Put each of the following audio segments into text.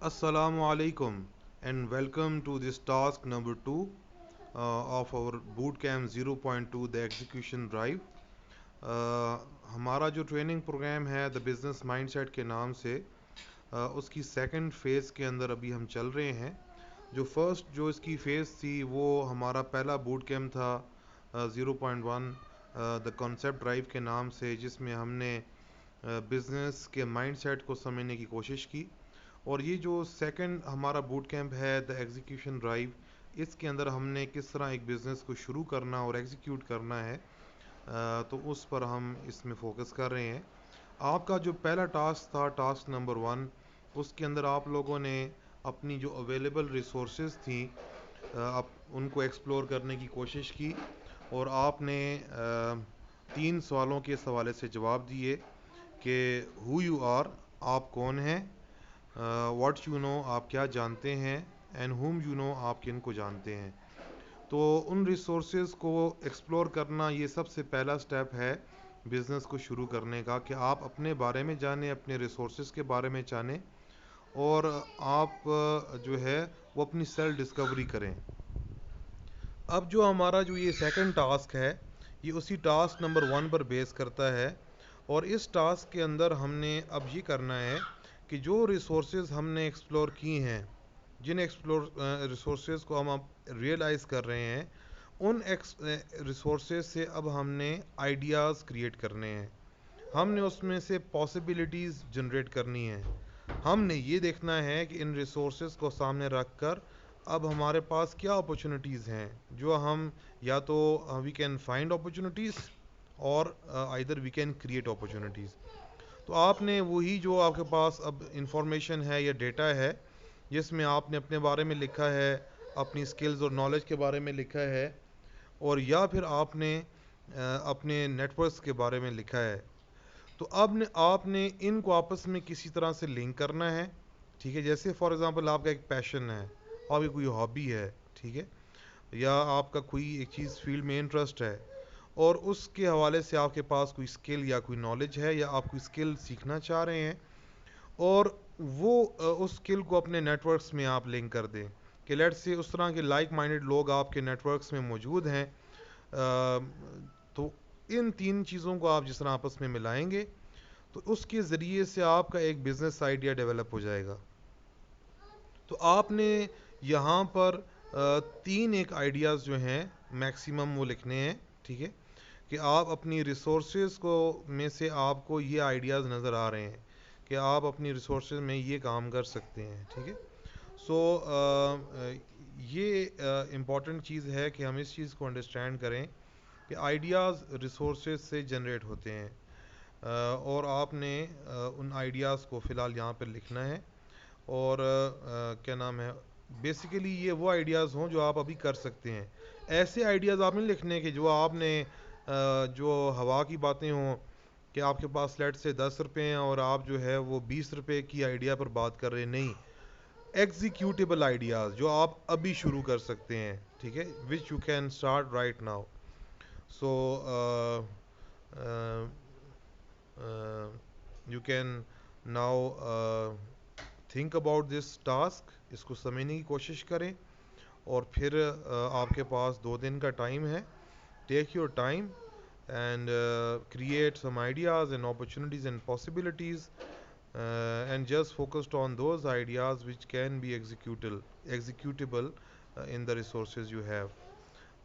Assalamu alaikum and welcome to this task number 2 of our bootcamp 0.2 the execution drive. हमारा जो training programme है the business mindset के नाम से उसकी सेकंड फेज़ के अंदर अभी हम चल रहे हैं. जो फर्स्ट जो इसकी फेज़ थी वो हमारा पहला बूट कैम्प था 0.1 द कॉन्सेप्ट ड्राइव के नाम से, जिसमें हमने बिज़नेस के माइंडसेट को समझने की कोशिश की. और ये जो सेकंड हमारा बूट कैंप है द एग्जीक्यूशन ड्राइव, इसके अंदर हमने किस तरह एक बिज़नेस को शुरू करना और एग्जीक्यूट करना है, तो उस पर हम इसमें फोकस कर रहे हैं. आपका जो पहला टास्क था टास्क नंबर 1, उसके अंदर आप लोगों ने अपनी जो अवेलेबल रिसोर्सेज थी आप उनको एक्सप्लोर करने की कोशिश की और आपने 3 सवालों के हवाले से जवाब दिए कि हु यू आर, आप कौन हैं, व्हाट यू नो, आप क्या जानते हैं, एंड हुम यू नो, आप किन को जानते हैं. तो उन रिसोर्सेज को एक्सप्लोर करना ये सबसे पहला स्टेप है बिज़नेस को शुरू करने का, कि आप अपने बारे में जानें, अपने रिसोर्सेज के बारे में जानें और आप जो है वो अपनी सेल्फ डिस्कवरी करें. अब जो हमारा जो ये सेकंड टास्क है ये उसी टास्क नंबर 1 पर बेस करता है. और इस टास्क के अंदर हमने अब ये करना है कि जो रिसोर्सेज हमने एक्सप्लोर की हैं, जिन एक्सप्लोर रिसोर्सेज को हम अब रियलाइज़ कर रहे हैं, उन रिसोर्सेज से अब हमने आइडियाज़ क्रिएट करने हैं. हमने उसमें से पॉसिबिलिटीज़ जनरेट करनी है. हमने ये देखना है कि इन रिसोर्सेज को सामने रख कर अब हमारे पास क्या अपॉर्चुनिटीज़ हैं, जो हम या तो वी कैन फाइंड अपॉर्चुनिटीज़ और either we can create opportunities. तो आपने वही जो आपके पास अब इंफॉर्मेशन है या डेटा है, जिसमें आपने अपने बारे में लिखा है, अपनी स्किल्स और नॉलेज के बारे में लिखा है, और या फिर आपने अपने नेटवर्क्स के बारे में लिखा है, तो अब आपने इनको आपस में किसी तरह से लिंक करना है. ठीक है, जैसे फॉर एग्जांपल आपका एक पैशन है, आपकी कोई हॉबी है, ठीक है, या आपका कोई एक चीज़ फील्ड में इंटरेस्ट है और उसके हवाले से आपके पास कोई स्किल या कोई नॉलेज है या आप कोई स्किल सीखना चाह रहे हैं, और वो उस स्किल को अपने नेटवर्क्स में आप लिंक कर दें कि लेट्स से उस तरह के लाइक माइंडेड लोग आपके नेटवर्क्स में मौजूद हैं. तो इन 3 चीज़ों को आप जिस तरह आपस में मिलाएंगे तो उसके ज़रिए से आपका एक बिज़नेस आइडिया डेवलप हो जाएगा. तो आपने यहाँ पर 3 आइडियाज़ जो हैं मैक्सिमम वो लिखने हैं. ठीक है, कि आप अपनी रिसोर्सेज को में से आपको ये आइडियाज़ नज़र आ रहे हैं कि आप अपनी रिसोर्सेज में ये काम कर सकते हैं. ठीक है, सो ये इम्पॉर्टेंट चीज़ है कि हम इस चीज़ को अंडरस्टैंड करें कि आइडियाज़ रिसोर्सेज से जनरेट होते हैं. और आपने उन आइडियाज़ को फ़िलहाल यहाँ पर लिखना है. और क्या नाम है, बेसिकली ये वो आइडियाज़ हों जो आप अभी कर सकते हैं. ऐसे आइडियाज़ आपने लिखने के जो आपने जो हवा की बातें हों कि आपके पास लेट से 10 रुपये हैं और आप जो है वो 20 रुपये की आइडिया पर बात कर रहे हैं. नहीं, एग्जीक्यूटेबल आइडियाज़ जो आप अभी शुरू कर सकते हैं. ठीक है, which you can start right now. So you can now think about this task. इसको समझने की कोशिश करें और फिर आपके पास 2 दिन का टाइम है. Take your time and create some ideas and opportunities and possibilities, and just focused on those ideas which can be executable in the resources you have.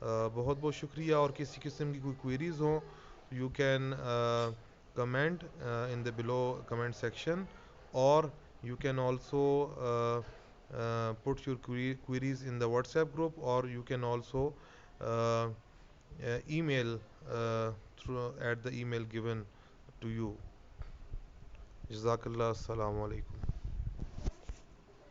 बहुत बहुत शुक्रिया. और किसी किस्म की कोई क्वेरीज हो, you can comment in the below comment section, or you can also put your queries in the WhatsApp group, or you can also uh, email through at the email given to you. Jazakallah. Assalamu alaikum.